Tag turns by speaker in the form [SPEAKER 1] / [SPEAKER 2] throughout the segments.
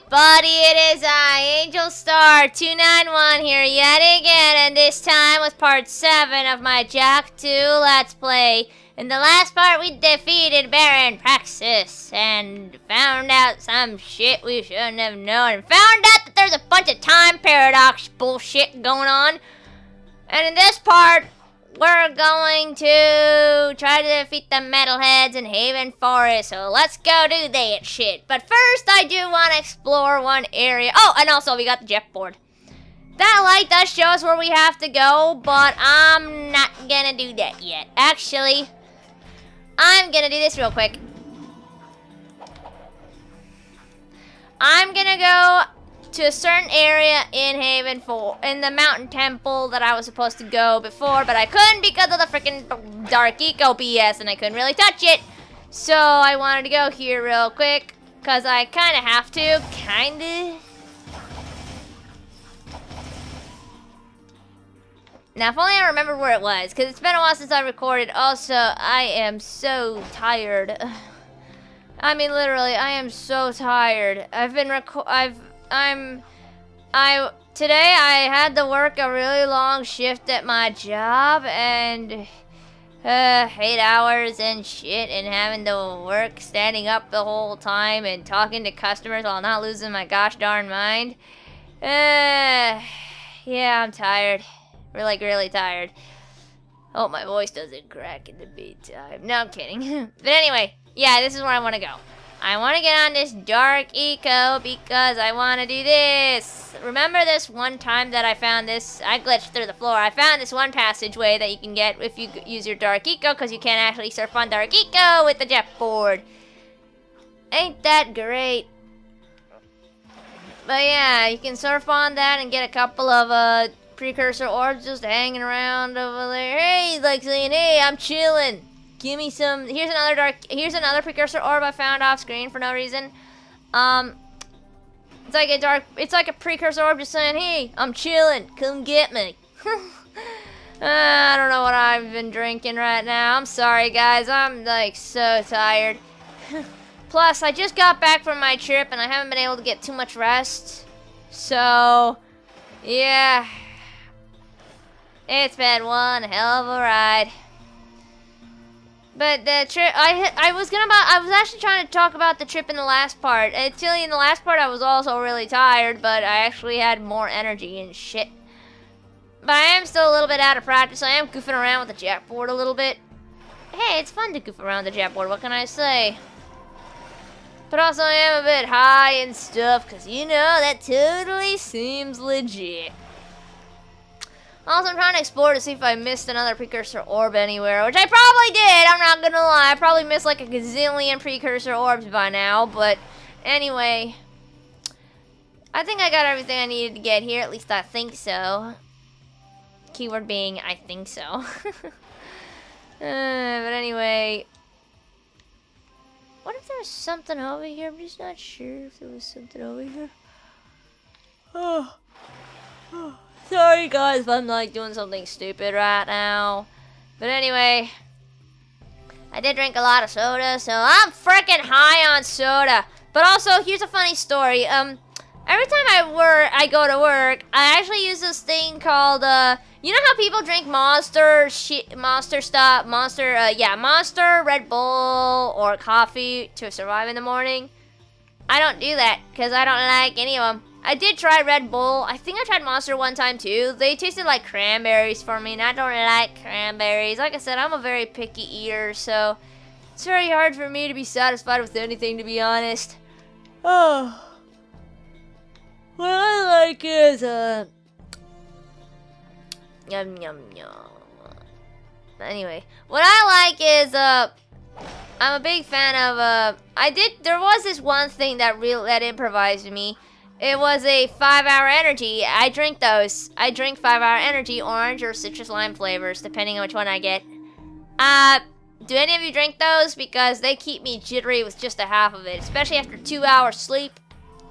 [SPEAKER 1] everybody, it is I, Angel Star 291 here yet again, and this time with part 7 of my Jak 2 Let's Play. In the last part, we defeated Baron Praxis and found out some shit we shouldn't have known, and found out that there's a bunch of time paradox bullshit going on. And in this part, we're going to try to defeat the Metalheads in Haven Forest, so let's go do that shit. But first, I do want to explore one area. Oh, and also, we got the jet board. That light does show us where we have to go, but I'm not gonna do that yet. Actually, I'm gonna do this real quick. I'm gonna go to a certain area in Haven in the mountain temple that I was supposed to go before, but I couldn't because of the freaking dark eco BS, and I couldn't really touch it. So I wanted to go here real quick because I kind of have to, Now, if only I remember where it was, because it's been a while since I recorded. Also, I am so tired. I mean, literally, I am so tired. Today I had to work a really long shift at my job, and 8 hours and shit, and having to work standing up the whole time and talking to customers while not losing my gosh darn mind. Yeah, I'm tired. We're like really tired. Hope my voice doesn't crack in the meantime. No, I'm kidding. But anyway, yeah, this is where I want to go. I want to get on this dark eco because I want to do this. Remember this one time that I found this? I glitched through the floor. I found this one passageway that you can get if you use your dark eco, because you can't actually surf on dark eco with the jet board. Ain't that great? But yeah, you can surf on that and get a couple of precursor orbs just hanging around over there. Hey, like saying, hey, I'm chilling. Give me some. Here's another precursor orb I found off screen for no reason. It's like a precursor orb just saying, hey, I'm chilling. Come get me. I don't know what I've been drinking right now. I'm sorry, guys. I'm like so tired. Plus, I just got back from my trip and I haven't been able to get too much rest. So, yeah. It's been one hell of a ride. But the trip, I was actually trying to talk about the trip in the last part. Actually, in the last part, I was also really tired, but I actually had more energy and shit. But I am still a little bit out of practice. I am goofing around with the jet board a little bit. Hey, it's fun to goof around with the jet board. What can I say? But also, I am a bit high and stuff, because, you know, that totally seems legit. Also, I'm trying to explore to see if I missed another precursor orb anywhere, which I probably did, I'm not gonna lie. I probably missed like a gazillion precursor orbs by now, but anyway. I think I got everything I needed to get here, at least I think so. Keyword being, I think so. But anyway. What if there's something over here? I'm just not sure if there was something over here. Oh. Sorry guys if I'm like doing something stupid right now. But anyway, I did drink a lot of soda, so I'm freaking high on soda. But also, here's a funny story. Every time I go to work, I actually use this thing called you know how people drink Monster, Red Bull or coffee to survive in the morning? I don't do that because I don't like any of them. I did try Red Bull. I think I tried Monster one time too. They tasted like cranberries for me, and I don't like cranberries. Like I said, I'm a very picky eater, so it's very hard for me to be satisfied with anything, to be honest. Oh. What I like is, yum yum yum. Anyway, what I like is, I'm a big fan of, there was this one thing that improvised me. It was a 5-hour energy. I drink those. I drink 5-hour energy, orange or citrus lime flavors, depending on which one I get. Do any of you drink those? Because they keep me jittery with just a half of it, especially after 2 hours sleep,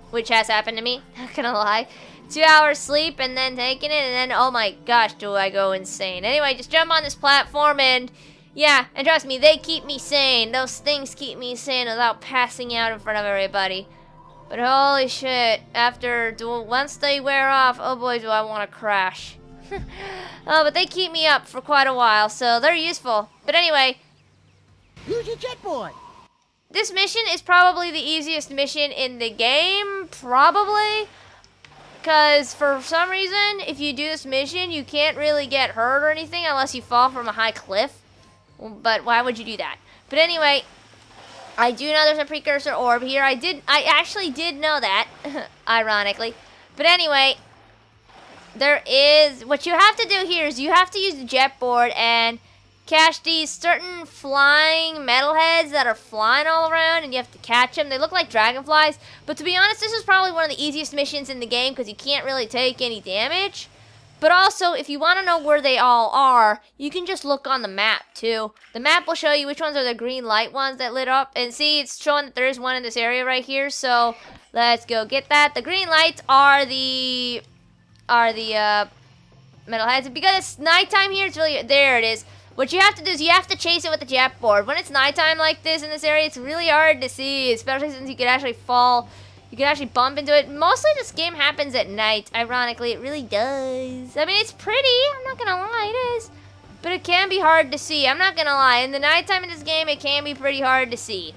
[SPEAKER 1] which has happened to me, not gonna lie. 2 hours sleep and then taking it, and then, oh my gosh, do I go insane. Anyway, just jump on this platform and, yeah, and trust me, they keep me sane. Those things keep me sane without passing out in front of everybody. But holy shit, once they wear off, oh boy, do I want to crash. Oh, but they keep me up for quite a while, so they're useful. But anyway,
[SPEAKER 2] use your jetboard.
[SPEAKER 1] This mission is probably the easiest mission in the game, probably. Because for some reason, if you do this mission, you can't really get hurt or anything unless you fall from a high cliff. But why would you do that? But anyway, I do know there's a precursor orb here. I actually did know that, ironically. But anyway, what you have to do here is you have to use the jet board and catch these certain flying metalheads that are flying all around, and you have to catch them. They look like dragonflies, but to be honest, this is probably one of the easiest missions in the game because you can't really take any damage. But also, if you want to know where they all are, you can just look on the map, too. The map will show you which ones are the green light ones that lit up. And see, it's showing that there is one in this area right here, so let's go get that. The green lights are the metalheads. Because it's nighttime here, it's really... There it is. What you have to do is you have to chase it with the jet board. When it's nighttime like this in this area, it's really hard to see, especially since you could actually fall... You can actually bump into it. Mostly this game happens at night. Ironically, it really does. I mean, it's pretty. I'm not going to lie, it is. But it can be hard to see. I'm not going to lie. In the nighttime in this game, it can be pretty hard to see.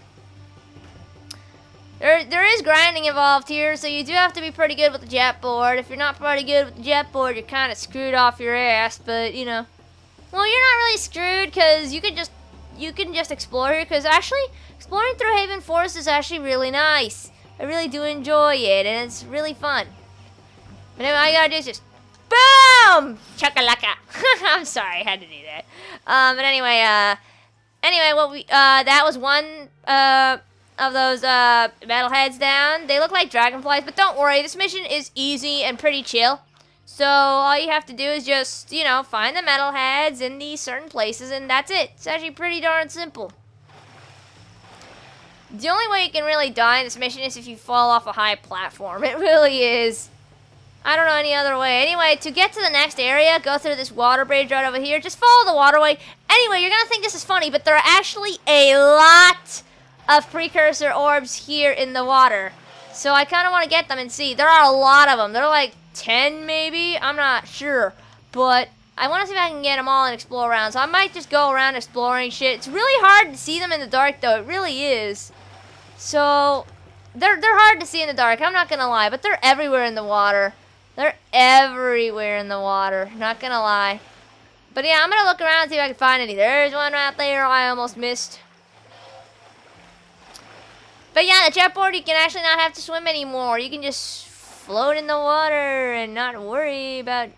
[SPEAKER 1] There is grinding involved here, so you do have to be pretty good with the jet board. If you're not pretty good with the jet board, you're kind of screwed off your ass. But, you know. Well, you're not really screwed because you can just explore here. Because actually, exploring through Haven Forest is actually really nice. I really do enjoy it, and it's really fun. But anyway, all you gotta do is just boom, chakalaka. I'm sorry, I had to do that. But anyway, that was one of those metalheads down. They look like dragonflies, but don't worry, this mission is easy and pretty chill. So all you have to do is just, you know, find the metalheads in these certain places, and that's it. It's actually pretty darn simple. The only way you can really die in this mission is if you fall off a high platform. It really is. I don't know any other way. Anyway, to get to the next area, go through this water bridge right over here. Just follow the waterway. Anyway, you're going to think this is funny, but there are actually a lot of precursor orbs here in the water. So I kind of want to get them and see. There are a lot of them. There are like 10 maybe. I'm not sure. But I want to see if I can get them all and explore around. So I might just go around exploring shit. It's really hard to see them in the dark, though. It really is. So, they're hard to see in the dark, I'm not going to lie, but they're everywhere in the water. They're everywhere in the water, not going to lie. But yeah, I'm going to look around and see if I can find any. There's one right there I almost missed. But yeah, the jet board, you can actually not have to swim anymore. You can just float in the water and not worry about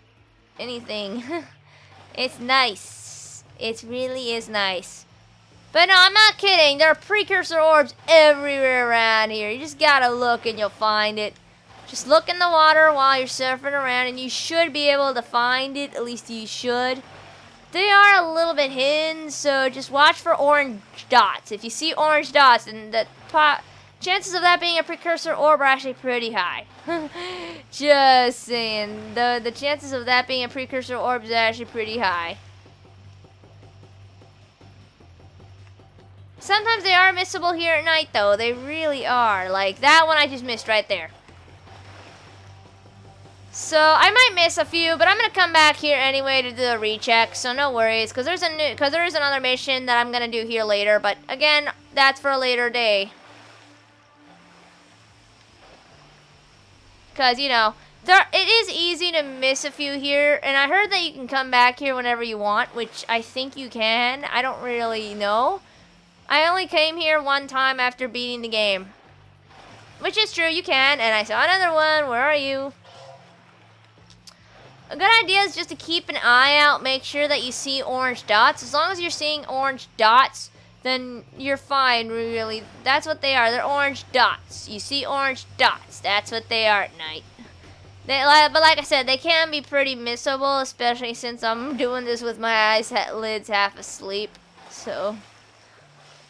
[SPEAKER 1] anything. It's nice. It really is nice. But no, I'm not kidding. There are precursor orbs everywhere around here. You just gotta look and you'll find it. Just look in the water while you're surfing around and you should be able to find it. At least you should. They are a little bit hidden, so just watch for orange dots. If you see orange dots, then the chances of that being a precursor orb are actually pretty high. Just saying. The chances of that being a precursor orb is actually pretty high. Sometimes they are missable here at night, though. They really are. Like, that one I just missed right there. So, I might miss a few, but I'm going to come back here anyway to do a recheck, so no worries. Because there is another mission that I'm going to do here later, but again, that's for a later day. Because, you know, it is easy to miss a few here, and I heard that you can come back here whenever you want, which I think you can. I don't really know. I only came here one time after beating the game. Which is true, you can. And I saw another one. Where are you? A good idea is just to keep an eye out. Make sure that you see orange dots. As long as you're seeing orange dots, then you're fine, really. That's what they are. They're orange dots. You see orange dots. That's what they are at night. But like I said, they can be pretty missable, especially since I'm doing this with my lids half asleep. So...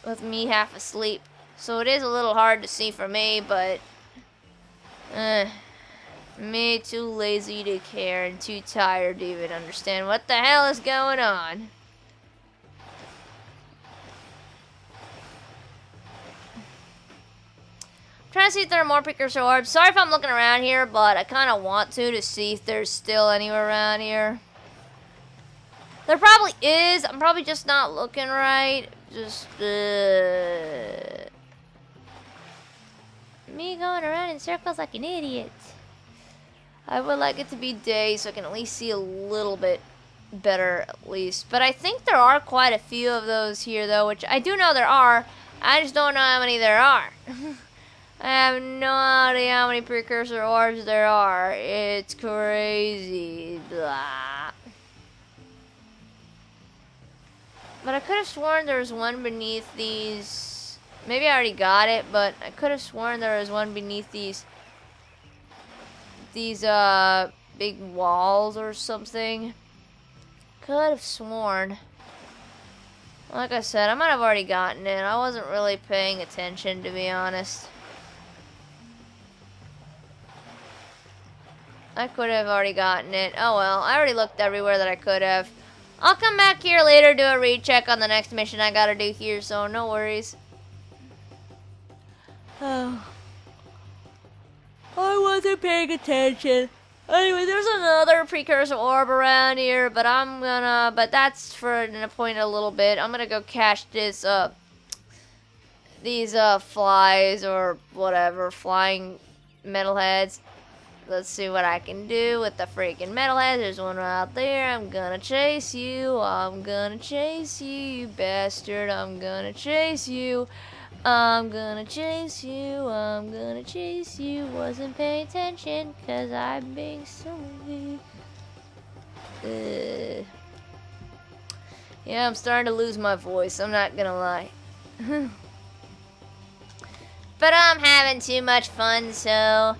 [SPEAKER 1] with me half asleep. So it is a little hard to see for me, but me too lazy to care and too tired to even understand what the hell is going on. Trying to see if there are more precursor orbs. Sorry if I'm looking around here, but I kind of want to see if there's still anywhere around here. There probably is. I'm probably just not looking right. Just, me going around in circles like an idiot. I would like it to be day so I can at least see a little bit better, at least. But I think there are quite a few of those here, though, which I do know there are. I just don't know how many there are. I have no idea how many precursor orbs there are. It's crazy. Blah. But I could have sworn there was one beneath these. Maybe I already got it, but I could have sworn there was one beneath these big walls or something. Could have sworn. Like I said, I might have already gotten it. I wasn't really paying attention, to be honest. I could have already gotten it. Oh well, I already looked everywhere that I could have. I'll come back here later, do a recheck on the next mission I gotta do here, so no worries. Oh. I wasn't paying attention. Anyway, there's another precursor orb around here, but but that's for an point a little bit. I'm gonna go catch these flies or whatever, flying metalheads. Let's see what I can do with the freaking metalheads. There's one out there. I'm gonna chase you. I'm gonna chase you, you bastard. I'm gonna chase you. I'm gonna chase you. I'm gonna chase you. Wasn't paying attention because I'm being silly. Yeah, I'm starting to lose my voice. I'm not gonna lie. But I'm having too much fun, so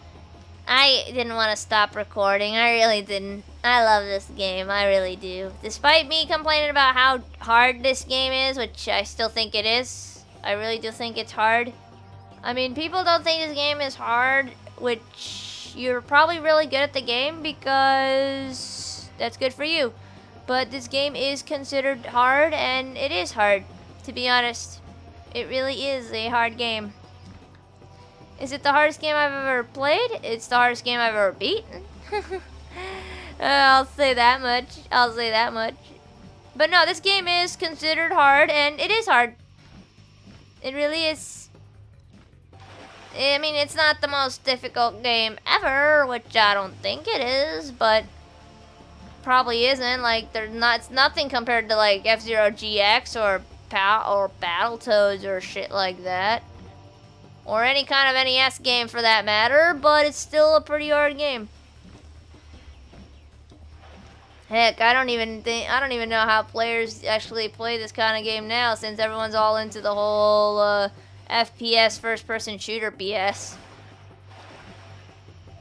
[SPEAKER 1] I didn't want to stop recording. I really didn't. I love this game. I really do. Despite me complaining about how hard this game is, which I still think it is. I really do think it's hard. I mean, people don't think this game is hard, which you're probably really good at the game because that's good for you. But this game is considered hard, and it is hard, to be honest. It really is a hard game. Is it the hardest game I've ever played? It's the hardest game I've ever beaten. I'll say that much. I'll say that much. But no, this game is considered hard, and it is hard. It really is. I mean, it's not the most difficult game ever, which I don't think it is, but probably isn't. Like, it's nothing compared to like F-Zero GX or Battletoads or shit like that. Or any kind of NES game for that matter, but it's still a pretty hard game. Heck, I don't even know how players actually play this kind of game now, since everyone's all into the whole FPS first-person shooter BS.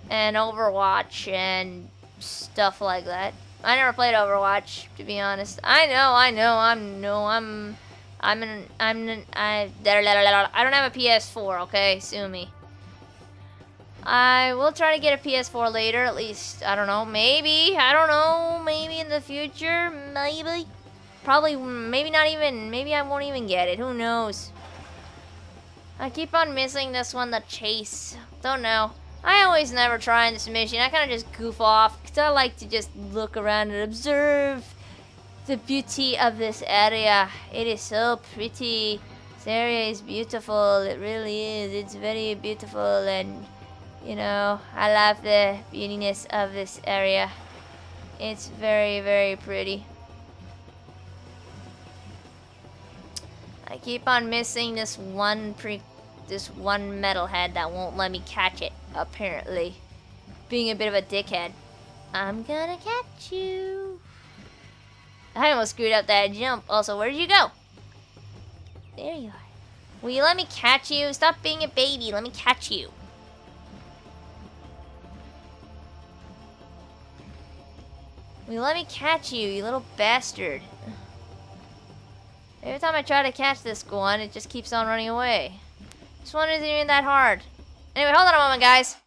[SPEAKER 1] And Overwatch and stuff like that. I never played Overwatch, to be honest. I don't have a PS4, okay? Sue me. I will try to get a PS4 later, at least. I don't know, maybe. I don't know, maybe in the future, maybe. Probably, maybe not even, maybe I won't even get it, who knows. I keep on missing this one, the chase. Don't know. I always never try in this mission. I kind of just goof off, because I like to just look around and observe the beauty of this area. It is so pretty. This area is beautiful, it really is. It's very beautiful, and you know, I love the beautiness of this area. It's very, very pretty. I keep on missing this one metalhead that won't let me catch it, apparently. Being a bit of a dickhead. I'm gonna catch you. I almost screwed up that jump. Also, where did you go? There you are. Will you let me catch you? Stop being a baby. Let me catch you. Will you let me catch you, you little bastard? Every time I try to catch this one, it just keeps on running away. This one isn't even that hard. Anyway, hold on a moment, guys.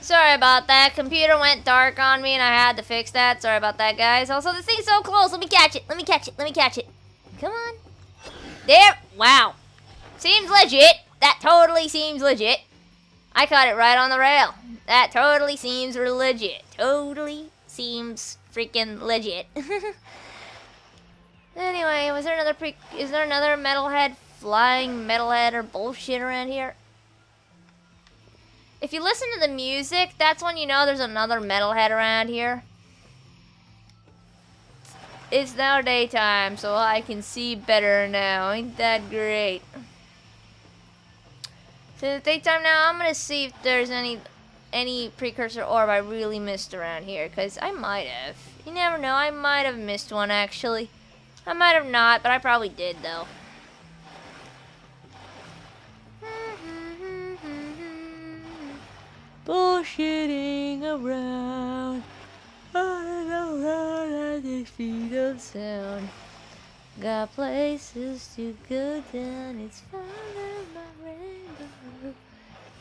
[SPEAKER 1] Sorry about that. Computer went dark on me and I had to fix that. Sorry about that, guys. Also, this thing's so close. Let me catch it. Let me catch it. Let me catch it. Come on. There. Wow. Seems legit. That totally seems legit. I caught it right on the rail. That totally seems legit. Totally seems freaking legit. Anyway, is there another metalhead, flying metalhead or bullshit around here? If you listen to the music, that's when you know there's another metalhead around here. It's now daytime, so I can see better now. Ain't that great? So it's daytime now. I'm gonna see if there's any precursor orb I really missed around here, because I might have. You never know, I might have missed one actually. I might have not, but I probably did though. Bullshitting around at the speed of sound. Got places to go down, it's far of my rainbow.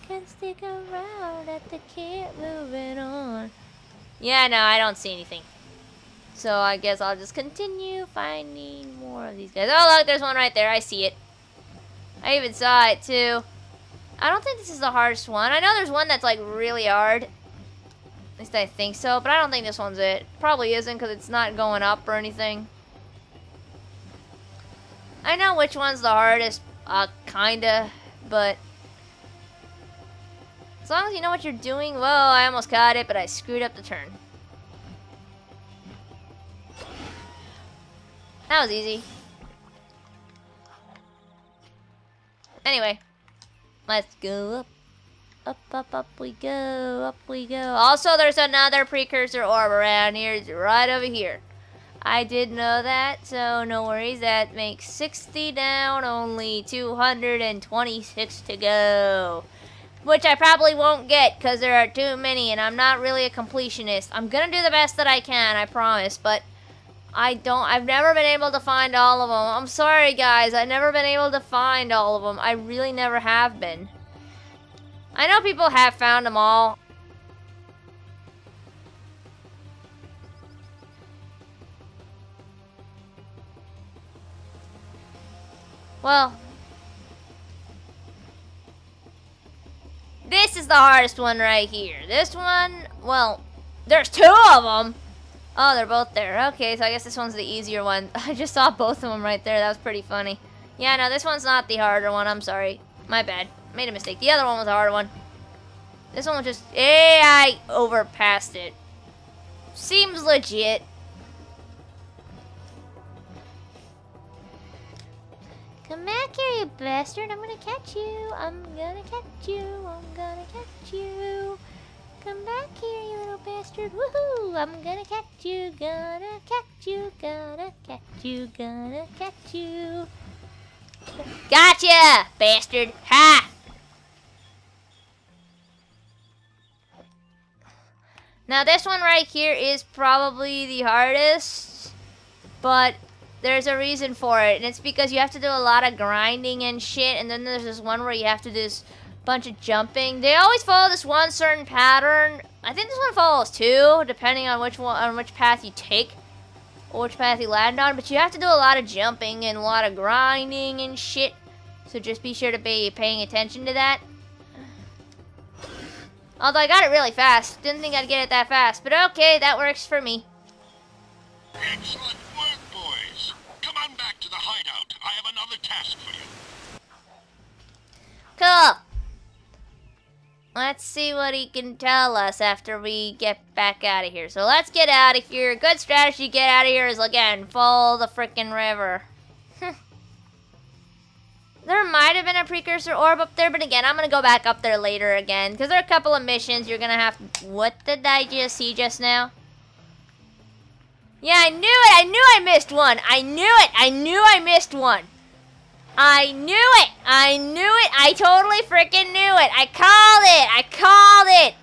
[SPEAKER 1] Can't stick around at the camp moving on. Yeah, no, I don't see anything. So I guess I'll just continue finding more of these guys. Oh look, there's one right there, I see it. I even saw it too. I don't think this is the hardest one. I know there's one that's like really hard. At least I think so, but I don't think this one's it. Probably isn't because it's not going up or anything. I know which one's the hardest, kinda, but as long as you know what you're doing. Whoa, I almost caught it, but I screwed up the turn. That was easy. Anyway, let's go up. Up we go, up we go. Also, there's another precursor orb around here. It's right over here. I did know that, so no worries. That makes 60 down, only 226 to go. Which I probably won't get, because there are too many, and I'm not really a completionist. I'm gonna do the best that I can, I promise, but I've never been able to find all of them. I'm sorry, guys. I've never been able to find all of them. I really never have been. I know people have found them all. Well, this is the hardest one right here. This one, well, there's two of them. Oh, they're both there. Okay, so I guess this one's the easier one. I just saw both of them right there. That was pretty funny. Yeah, no, this one's not the harder one. I'm sorry. My bad. Made a mistake. The other one was the harder one. This one was just... I overpassed it. Seems legit. Come back here, you bastard. I'm gonna catch you. I'm gonna catch you. I'm gonna catch you. Come back here, you little bastard. Woohoo! I'm gonna catch you. Gonna catch you. Gonna catch you. Gonna catch you. Gotcha, bastard. Ha! Now this one right here is probably the hardest, but there's a reason for it, and it's because you have to do a lot of grinding and shit, and then there's this one where you have to do this bunch of jumping. They always follow this one certain pattern. I think this one follows two, depending on which path you take, or which path you land on, but you have to do a lot of jumping and a lot of grinding and shit, so just be sure to be paying attention to that. Although I got it really fast. Didn't think I'd get it that fast. But okay, that works for me.
[SPEAKER 3] Excellent work, boys. Come on back to the hideout. I have another task for you.
[SPEAKER 1] Cool. Let's see what he can tell us after we get back out of here. So let's get out of here. Good strategy to get out of here is, again, follow the frickin' river. There might have been a precursor orb up there, but again, I'm going to go back up there later again, because there are a couple of missions you're going to have to... What did I just see just now? Yeah, I knew it! I knew I missed one! I knew it! I knew I missed one! I knew it! I knew it! I totally freaking knew it! I called it! I called it!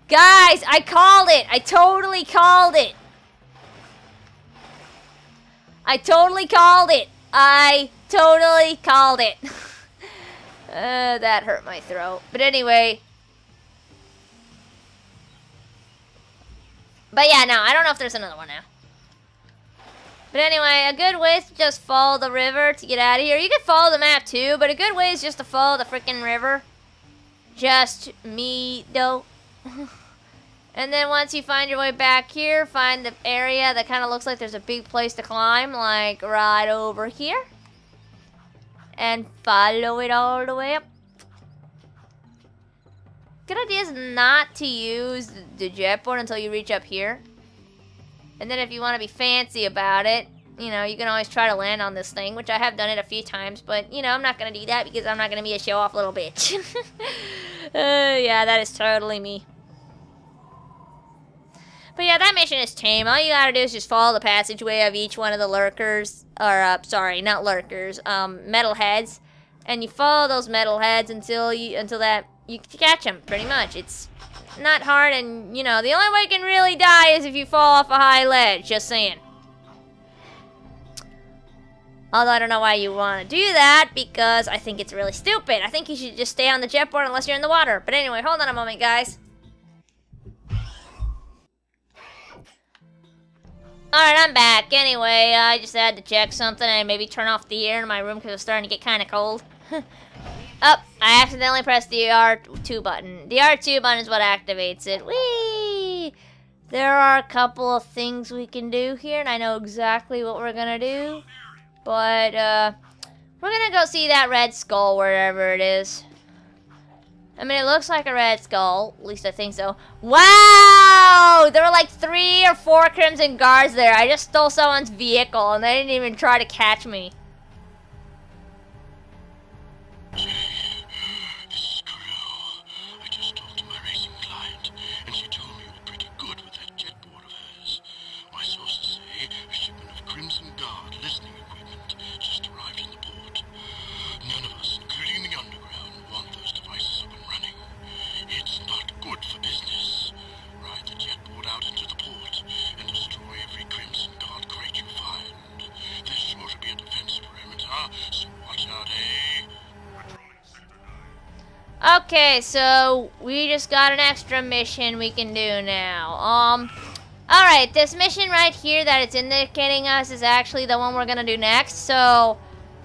[SPEAKER 1] Guys, I called it! I totally called it! I totally called it! I totally called it. That hurt my throat. But anyway. But yeah, no, I don't know if there's another one now. But anyway, a good way is to just follow the river to get out of here. You can follow the map too, but a good way is just to follow the freaking river. Just me, though. And then once you find your way back here, find the area that kind of looks like there's a big place to climb, like right over here. And follow it all the way up. Good idea is not to use the jetboard until you reach up here. And then if you want to be fancy about it, you know, you can always try to land on this thing, which I have done it a few times, but, you know, I'm not going to do that because I'm not going to be a show-off little bitch. Yeah, that is totally me. But yeah, that mission is tame. All you gotta do is just follow the passageway of each one of the lurkers, or, sorry, not lurkers, metalheads. And you follow those metalheads until you catch them, pretty much. It's not hard, and, you know, the only way you can really die is if you fall off a high ledge, just saying. Although I don't know why you want to do that, because I think it's really stupid. I think you should just stay on the jetboard unless you're in the water. But anyway, hold on a moment, guys. Alright, I'm back. Anyway, I just had to check something and maybe turn off the air in my room because it's starting to get kind of cold. Oh, I accidentally pressed the R2 button. The R2 button is what activates it. Whee! There are a couple of things we can do here, and I know exactly what we're gonna do. But, we're gonna go see that red skull wherever it is. I mean, it looks like a red skull. At least I think so. Wow! There were like 3 or 4 Crimson Guards there. I just stole someone's vehicle, and they didn't even try to catch me. Okay, so we just got an extra mission we can do now. Alright, this mission right here that it's indicating us is actually the one we're gonna do next. So,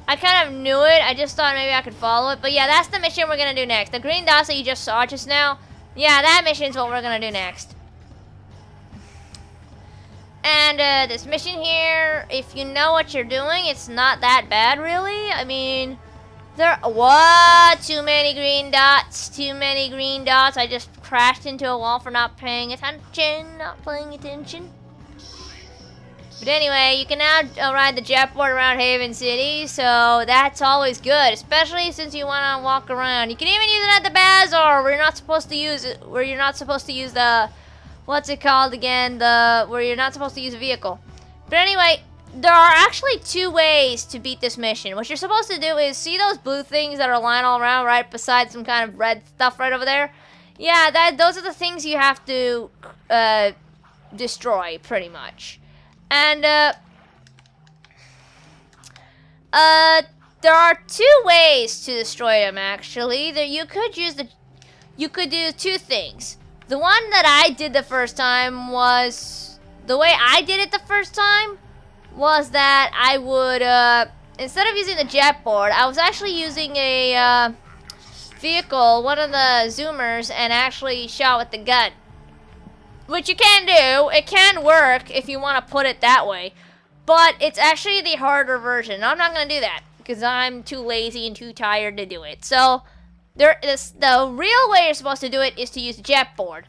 [SPEAKER 1] I kind of knew it. I just thought maybe I could follow it. But yeah, that's the mission we're gonna do next. The Green Dawson you just saw just now. Yeah, that mission's what we're gonna do next. And this mission here, if you know what you're doing, it's not that bad, really. I mean, what? Too many green dots. Too many green dots. I just crashed into a wall for not paying attention. Not paying attention. But anyway, you can now ride the jetboard around Haven City, so that's always good, especially since you want to walk around. You can even use it at the Bazaar, where you're not supposed to use it, where you're not supposed to use the, what's it called again, where you're not supposed to use a vehicle. But anyway, there are actually 2 ways to beat this mission. What you're supposed to do is see those blue things that are lying all around right beside some kind of red stuff right over there? Yeah, those are the things you have to destroy, pretty much. And there are 2 ways to destroy them, actually. You could do 2 things. The one that I did the first time was, the way I did it the first time was that I would, instead of using the jetboard, I was actually using a vehicle, one of the zoomers, and actually shot with the gun. Which you can do. It can work if you want to put it that way. But it's actually the harder version. I'm not going to do that because I'm too lazy and too tired to do it. So, the real way you're supposed to do it is to use the jetboard.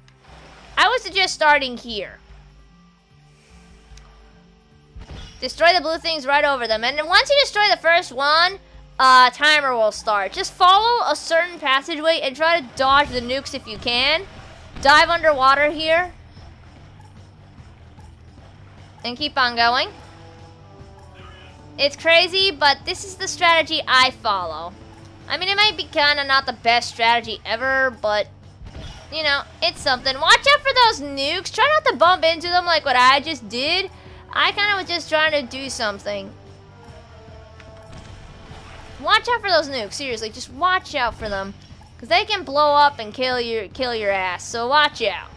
[SPEAKER 1] I would suggest starting here. Destroy the blue things right over them. And then once you destroy the first one, timer will start. Just follow a certain passageway and try to dodge the nukes if you can. Dive underwater here. And keep on going. It's crazy, but this is the strategy I follow. I mean, it might be kind of not the best strategy ever, but, you know, it's something. Watch out for those nukes. Try not to bump into them like what I just did. I kind of was just trying to do something. Watch out for those nukes. Seriously, just watch out for them. Because they can blow up and kill your ass. So watch out.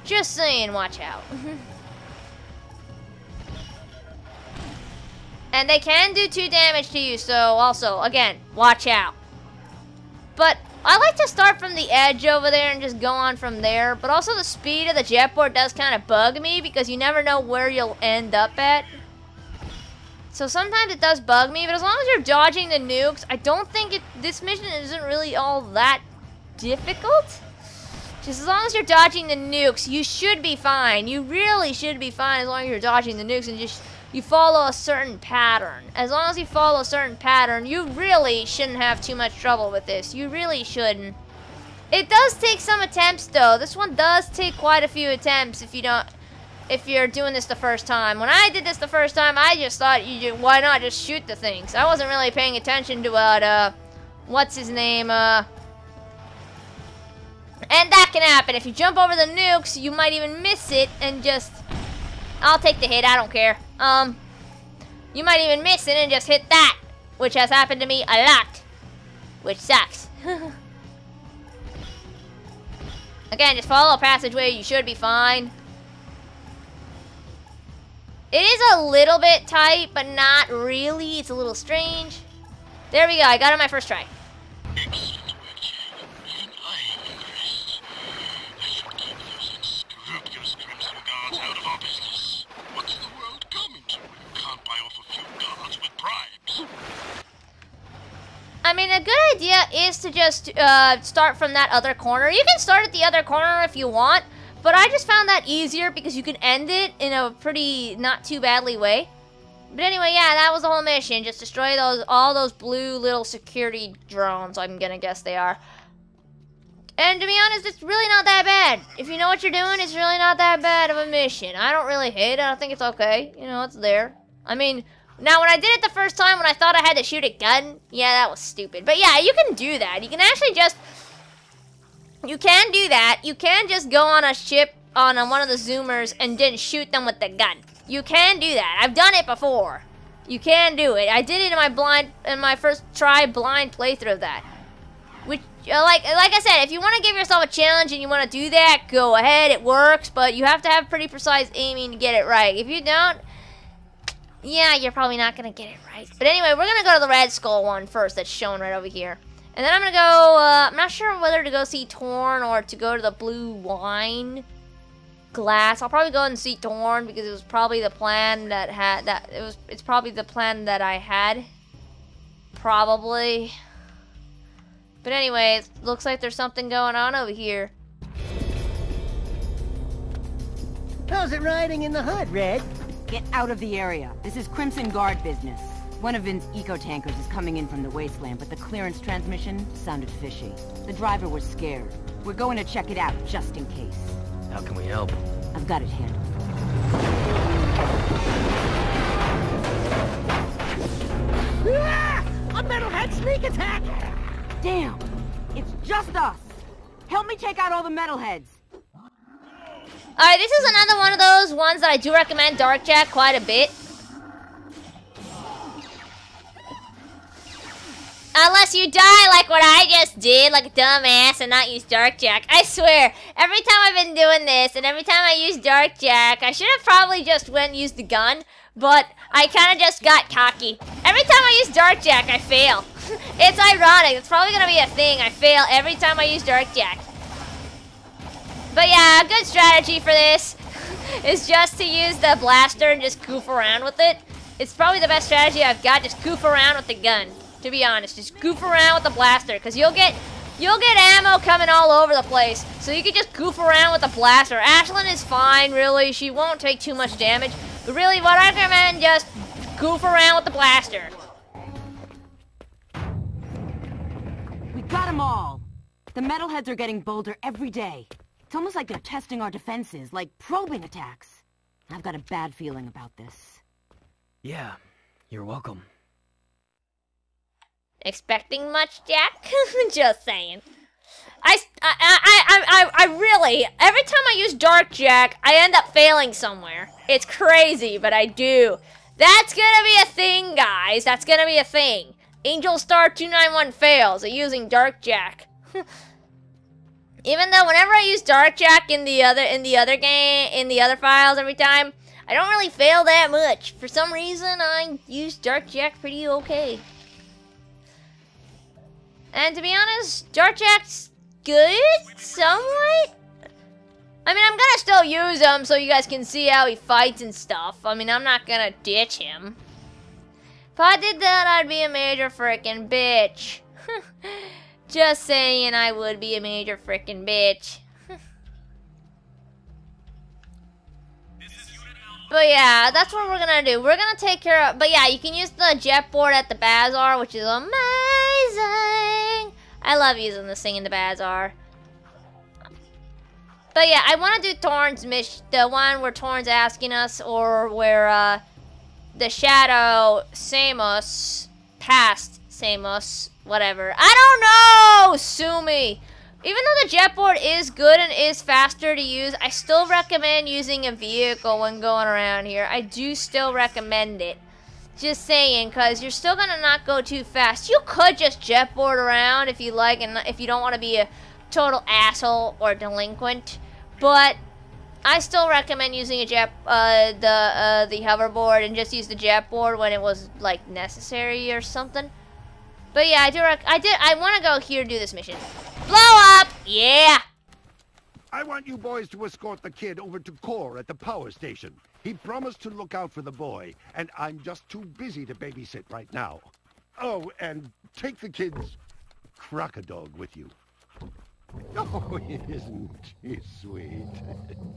[SPEAKER 1] Just saying, watch out. And they can do 2 damage to you, so also, again, watch out. But I like to start from the edge over there and just go on from there. But also the speed of the jetboard does kind of bug me because you never know where you'll end up at. So sometimes it does bug me, but as long as you're dodging the nukes, I don't think this mission isn't really all that difficult. Just as long as you're dodging the nukes, you should be fine. You really should be fine as long as you're dodging the nukes and just you follow a certain pattern. As long as you follow a certain pattern, you really shouldn't have too much trouble with this. You really shouldn't. It does take some attempts though. This one does take quite a few attempts if you're doing this the first time. When I did this the first time, I just thought why not just shoot the things? I wasn't really paying attention to what what's his name and that can happen. If you jump over the nukes, you might even miss it and just... I'll take the hit, I don't care. You might even miss it and just hit that, which has happened to me a lot, which sucks. Again, just follow a passageway, you should be fine. It is a little bit tight, but not really. It's a little strange. There we go, I got it on my first try.
[SPEAKER 3] Excellent work, Jack. And I am impressed. I should keep those unscrupulous Crimson Guards out of our business. What's the world coming to? You can't buy off a few guards with bribes.
[SPEAKER 1] I mean, a good idea is to just start from that other corner. You can start at the other corner if you want, but I just found that easier because you can end it in a pretty not too badly way. But anyway, yeah, that was the whole mission. Just destroy all those blue little security drones, I'm gonna guess they are. And to be honest, it's really not that bad. If you know what you're doing, it's really not that bad of a mission. I don't really hate it. I think it's okay. You know, it's there. I mean, now when I did it the first time when I thought I had to shoot a gun, yeah, that was stupid. But yeah, you can do that. You can actually just... You can do that. You can just go on a ship on one of the zoomers and then shoot them with the gun. You can do that. I've done it before. You can do it. I did it in my first try blind playthrough of that. Which, like I said, if you want to give yourself a challenge and you want to do that, go ahead. It works, but you have to have pretty precise aiming to get it right. If you don't, yeah, you're probably not gonna get it right. But anyway, we're gonna go to the Red Skull one first. That's shown right over here. And then I'm gonna go, I'm not sure whether to go see Torn or to go to the Blue Wine Glass. I'll probably go and see Torn because it was probably the plan that it's probably the plan that I had. Probably. But anyway, it looks like there's something going on over here.
[SPEAKER 2] How's it riding in the hood, Red?
[SPEAKER 4] Get out of the area. This is Crimson Guard business. One of Vin's eco-tankers is coming in from the wasteland, but the clearance transmission sounded fishy. The driver was scared. We're going to check it out, just in case.
[SPEAKER 5] How can we help?
[SPEAKER 4] I've got it handled.
[SPEAKER 2] Ah! A Metalhead sneak attack!
[SPEAKER 4] Damn! It's just us! Help me take out all the Metalheads!
[SPEAKER 1] Alright, this is another one of those ones that I do recommend Dark Jack quite a bit. Unless you die like what I just did, like a dumbass, and not use Dark Jack. I swear, every time I've been doing this, and every time I use Dark Jack, I should have probably just went and used the gun, but I kind of just got cocky. Every time I use Dark Jack, I fail. It's ironic. It's probably going to be a thing. I fail every time I use Dark Jack. But yeah, a good strategy for this is just to use the blaster and just goof around with it. It's probably the best strategy I've got, just goof around with the gun. To be honest, just goof around with the blaster, because you'll get ammo coming all over the place. So you can just goof around with the blaster. Ashlyn is fine, really. She won't take too much damage. But really, what I recommend, just goof around with the blaster.
[SPEAKER 4] We got them all! The Metalheads are getting bolder every day. It's almost like they're testing our defenses, like probing attacks. I've got a bad feeling about this.
[SPEAKER 5] Yeah, you're welcome.
[SPEAKER 1] Expecting much, Jack? Just saying. I really, every time I use Dark Jack, I end up failing somewhere. It's crazy, but I do. That's gonna be a thing, guys. That's gonna be a thing. Angel Star 291 fails at using Dark Jack. Even though whenever I use Dark Jack in the other files every time, I don't really fail that much. For some reason, I use Dark Jack pretty okay. And to be honest, Dark Jack's good, somewhat. I mean, I'm gonna still use him so you guys can see how he fights and stuff. I mean, I'm not gonna ditch him. If I did that, I'd be a major frickin' bitch. Just saying, I would be a major frickin' bitch. But yeah, that's what we're gonna do. We're gonna take care of... But yeah, you can use the jet board at the Bazaar, which is amazing. I love using this thing in the Bazaar. But yeah, I want to do Torn's mission, the one where Torn's asking us, or where the Shadow Samus, past Samus, whatever. I don't know! Sue me! Even though the jet board is good and is faster to use, I still recommend using a vehicle when going around here. I do still recommend it. Just saying, because you're still gonna not go too fast. You could just jet board around if you like, and if you don't want to be a total asshole or delinquent. But I still recommend using a jet, the hoverboard, and just use the jet board when it was like necessary or something. But yeah, I want to go here and do this mission. Blow up! Yeah!
[SPEAKER 6] I want you boys to escort the kid over to Core at the power station. He promised to look out for the boy, and I'm just too busy to babysit right now. Oh, and take the kid's crocodile with you. Oh, isn't he sweet?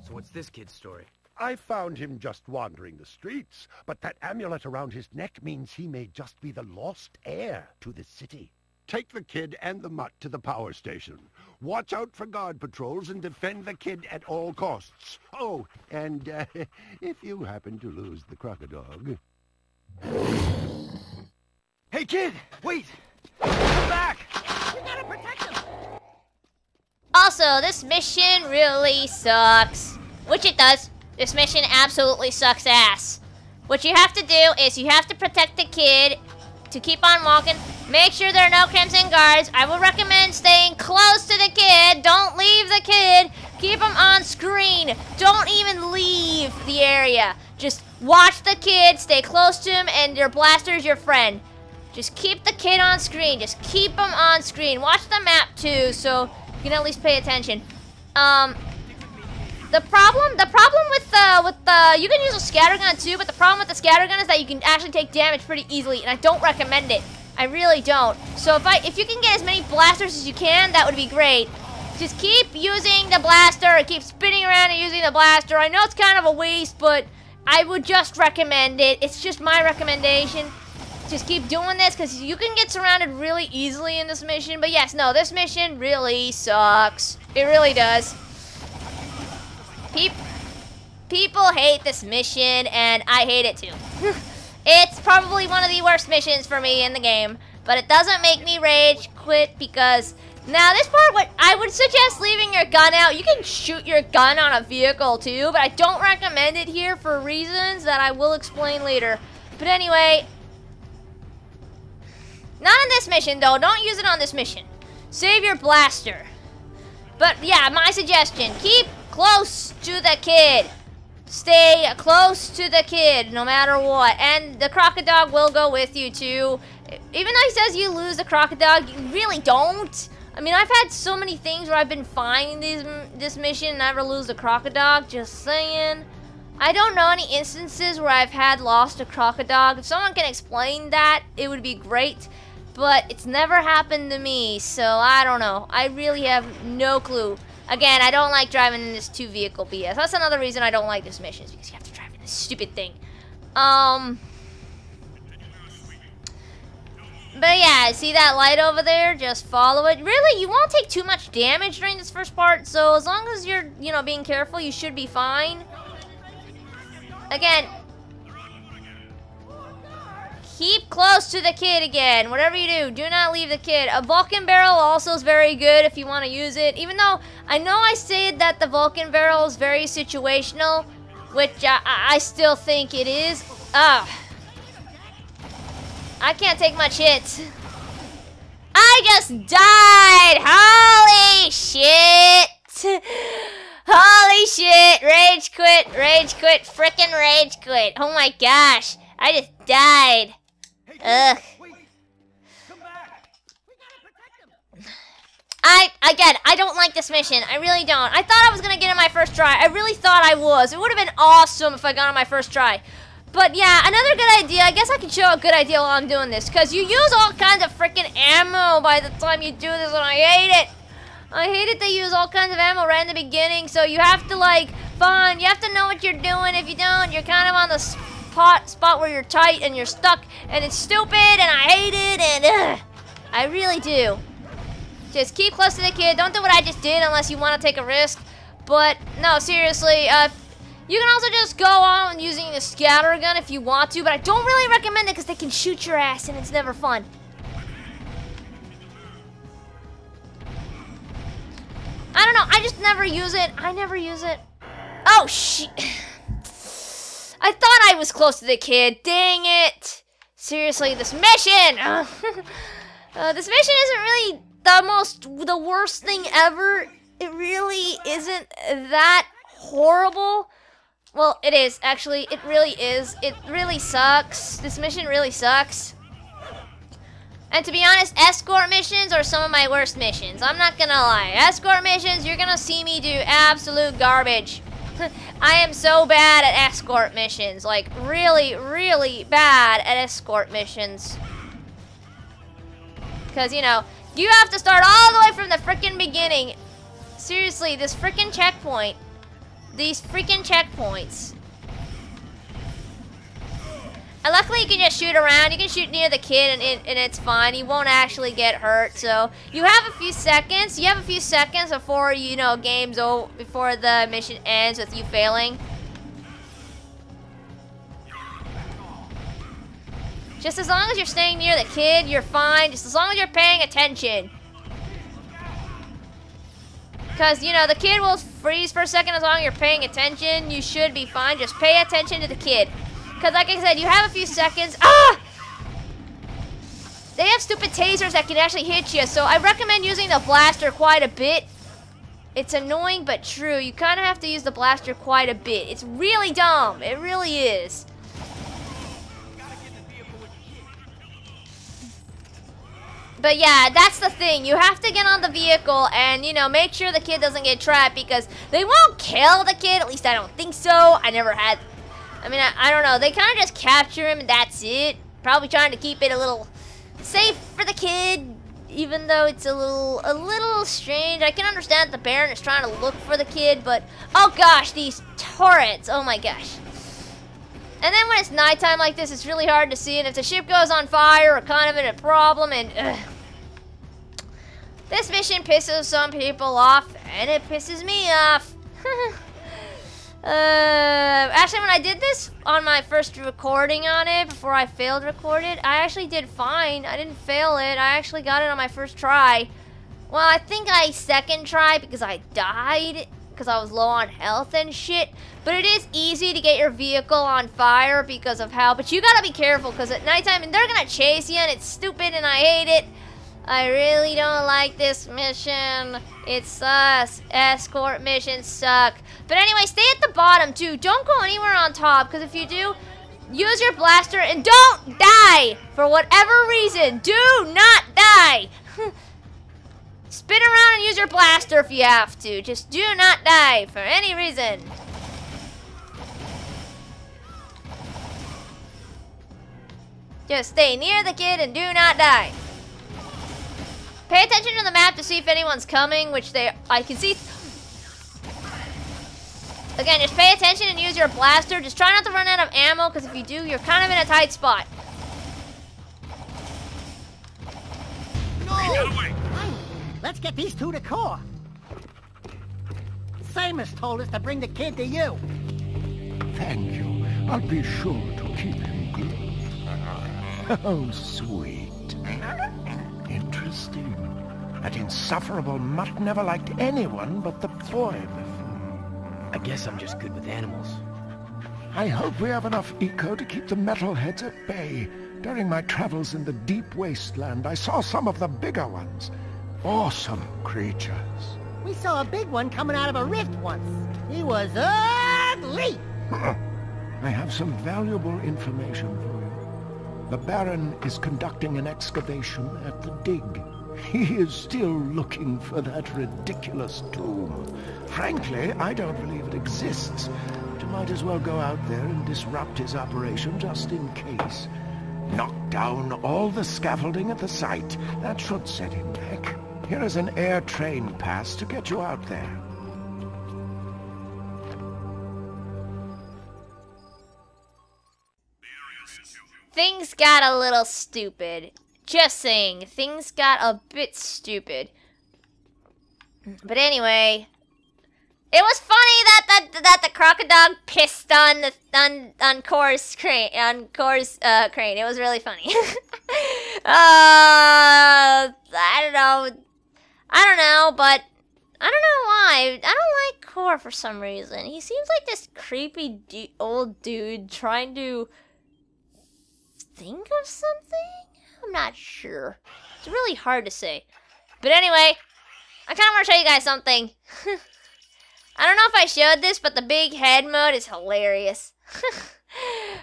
[SPEAKER 5] So what's this kid's story?
[SPEAKER 6] I found him just wandering the streets, but that amulet around his neck means he may just be the lost heir to the city. Take the kid and the mutt to the power station. Watch out for guard patrols and defend the kid at all costs. Oh, and if you happen to lose the crocodile...
[SPEAKER 5] Hey kid, wait! Come back!
[SPEAKER 2] You gotta protect him!
[SPEAKER 1] Also, this mission really sucks. Which it does. This mission absolutely sucks ass. What you have to do is you have to protect the kid to keep on walking. Make sure there are no Crimson Guards. I would recommend staying close to the kid. Don't leave the kid. Keep him on screen. Don't even leave the area. Just watch the kid, stay close to him, and your blaster is your friend. Just keep the kid on screen. Just keep him on screen. Watch the map too, so you can at least pay attention. The problem with you can use a scattergun too, but the problem with the scattergun is that you can actually take damage pretty easily, and I don't recommend it. I really don't. So if you can get as many blasters as you can, that would be great. Just keep using the blaster, keep spinning around and using the blaster. I know it's kind of a waste, but I would just recommend it. It's just my recommendation. Just keep doing this, because you can get surrounded really easily in this mission. But yes, no, this mission really sucks. It really does. People hate this mission, and I hate it too. It's probably one of the worst missions for me in the game, but it doesn't make me rage quit, because now this part, I would suggest leaving your gun out. You can shoot your gun on a vehicle too, but I don't recommend it here for reasons that I will explain later. But anyway, not on this mission though. Don't use it on this mission. Save your blaster. But yeah, my suggestion, keep close to the kid. Stay close to the kid no matter what. And the crocodile will go with you too. Even though he says you lose the crocodile, you really don't. I mean, I've had so many things where I've been fine this mission and never lose the crocodile. Just saying. I don't know any instances where I've had lost a crocodile. If someone can explain that, it would be great. But it's never happened to me, so I don't know. I really have no clue. Again, I don't like driving in this two-vehicle BS. That's another reason I don't like this mission, is because you have to drive in this stupid thing. But yeah, see that light over there? Just follow it. Really, you won't take too much damage during this first part, so as long as you're, being careful, you should be fine. Again, keep close to the kid again. Whatever you do not leave the kid. A Vulcan barrel also is very good if you want to use it. Even though I know I said that the Vulcan barrel is very situational, which I still think it is. I can't take much hits. I just died. Holy shit. Holy shit. Rage quit. quit, frickin' rage quit. Oh my gosh, I just died. Ugh.
[SPEAKER 2] Come back. We gotta protect him.
[SPEAKER 1] I don't like this mission. I really don't. I thought I was gonna get it my first try. I really thought I was. It would have been awesome if I got it my first try. But yeah, another good idea. I guess I can show a good idea while I'm doing this. Because you use all kinds of freaking ammo by the time you do this, and I hate it. I hate it they use all kinds of ammo right in the beginning. So you have to, like, you have to know what you're doing. If you don't, you're kind of on the spot where you're tight and you're stuck. And it's stupid, and I hate it, and I really do. Just keep close to the kid. Don't do what I just did unless you want to take a risk. But, no, seriously, you can also just go on using the scatter gun if you want to, but I don't really recommend it because they can shoot your ass and it's never fun. I don't know, I just never use it. I never use it. Oh, shit. I thought I was close to the kid. Dang it. Seriously, this mission. This mission isn't really the worst thing ever. It really isn't that horrible. Well, it is, actually. It really is. It really sucks. This mission really sucks. And to be honest, escort missions are some of my worst missions. I'm not gonna lie. Escort missions, you're gonna see me do absolute garbage. I am so bad at escort missions. Like, really, really bad at escort missions. Because, you know, you have to start all the way from the freaking beginning. Seriously, this freaking checkpoint. These freaking checkpoints. And luckily you can just shoot around. You can shoot near the kid and it's fine. He won't actually get hurt. So you have a few seconds. You have a few seconds before, you know, game's over, before the mission ends with you failing. Just as long as you're staying near the kid, you're fine. Just as long as you're paying attention. Because, you know, the kid will freeze for a second. As long as you're paying attention, you should be fine. Just pay attention to the kid. Because, like I said, you have a few seconds. Ah! They have stupid tasers that can actually hit you. So I recommend using the blaster quite a bit. It's annoying, but true. You kind of have to use the blaster quite a bit. It's really dumb. It really is. But yeah, that's the thing. You have to get on the vehicle and, you know, make sure the kid doesn't get trapped because they won't kill the kid. At least I don't think so. I never had. I mean, I don't know. They kind of just capture him and that's it. Probably trying to keep it a little safe for the kid, even though it's a little strange. I can understand that the parent is trying to look for the kid, but oh gosh, these turrets. Oh my gosh. And then when it's nighttime like this, it's really hard to see. And if the ship goes on fire, we're kind of in a problem. And this mission pisses some people off, and it pisses me off. Actually, when I did this on my first recording on it, before I failed record it, I actually did fine. I didn't fail it. I actually got it on my first try. Well, I think I second try because I died. Because I was low on health and shit. But it is easy to get your vehicle on fire because of how... But you gotta be careful because at nighttime they're gonna chase you and it's stupid and I hate it. I really don't like this mission. It sucks. Escort missions suck. But anyway, stay at the bottom too. Don't go anywhere on top because if you do, use your blaster and don't die. For whatever reason, do not die. Spin around and use your blaster if you have to. Just do not die for any reason. Just stay near the kid and do not die. Pay attention to the map to see if anyone's coming, which I can see. Again, just pay attention and use your blaster. Just try not to run out of ammo, because if you do, you're kind of in a tight spot.
[SPEAKER 2] No! Let's get these two to core. Samus told us to bring the kid to you.
[SPEAKER 6] Thank you. I'll be sure to keep him good. Oh, sweet. Interesting. That insufferable mutt never liked anyone but the boy before.
[SPEAKER 5] I guess I'm just good with animals.
[SPEAKER 6] I hope we have enough eco to keep the Metalheads at bay. During my travels in the deep wasteland, I saw some of the bigger ones. Awesome creatures.
[SPEAKER 2] We saw a big one coming out of a rift once. He was ugly. sleep.
[SPEAKER 7] I have some valuable information for you. The Baron is conducting an excavation at the dig. He is still looking for that ridiculous tomb. Frankly, I don't believe it exists. But you might as well go out there and disrupt his operation just in case. Knock down all the scaffolding at the site. That should set him back. Here is an air train pass to get you out there.
[SPEAKER 1] Things got a little stupid. Just saying, things got a bit stupid. But anyway, it was funny that the crocodile pissed on Core's crane. Crane. It was really funny. I don't know, but I don't know why. I don't like Core for some reason. He seems like this creepy old dude trying to think of something? I'm not sure. It's really hard to say. But anyway, I kind of want to show you guys something. I don't know if I showed this, but the big head mode is hilarious.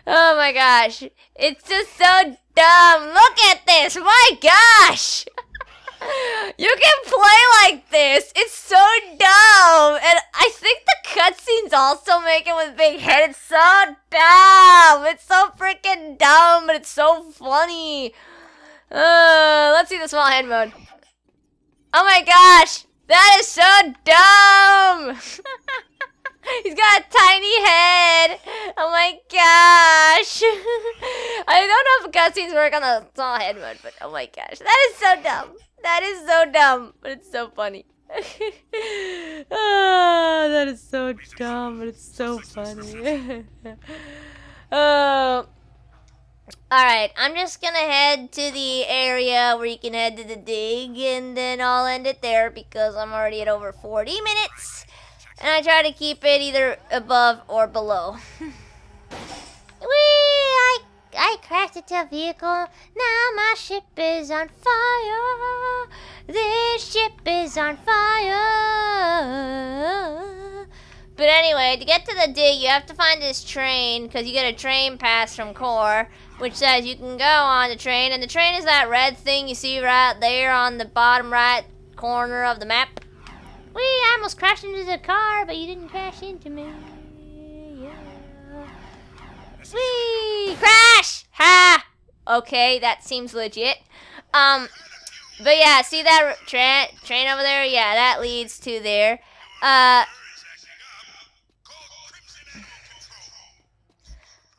[SPEAKER 1] Oh my gosh. It's just so dumb. Look at this. My gosh. You can play like this. It's so dumb. And I think the cutscenes also make it with big head. It's so dumb. It's so freaking dumb, but it's so funny. Let's see the small head mode. Oh my gosh. That is so dumb. He's got a tiny head. Oh my gosh. I don't know if cutscenes work on the small head mode, but oh my gosh. That is so dumb. That is so dumb, but it's so funny. Oh, that is so dumb, but it's so funny. Oh. Alright, I'm just gonna head to the area where you can head to the dig, and then I'll end it there because I'm already at over 40 minutes. And I try to keep it either above or below. Whee! I crashed into a vehicle. Now my ship is on fire. This ship is on fire. But anyway, to get to the dig, you have to find this train because you get a train pass from Core, which says you can go on the train. And the train is that red thing you see right there on the bottom right corner of the map. Whee! I almost crashed into the car, but you didn't crash into me. Whee! Crash! Ha! Okay, that seems legit. But yeah, see that train over there? Yeah, that leads to there. I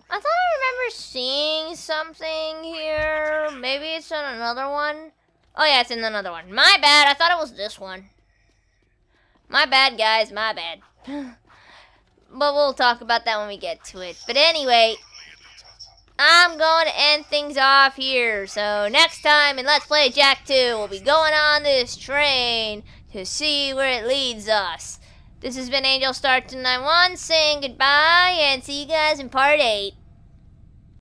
[SPEAKER 1] thought I remember seeing something here. Maybe it's on another one. Oh yeah, it's in another one. My bad, I thought it was this one. My bad, guys, my bad. But we'll talk about that when we get to it. But anyway, I'm going to end things off here. So next time in Let's Play Jack 2, we'll be going on this train to see where it leads us. This has been Angel Star 291 saying goodbye and see you guys in part 8.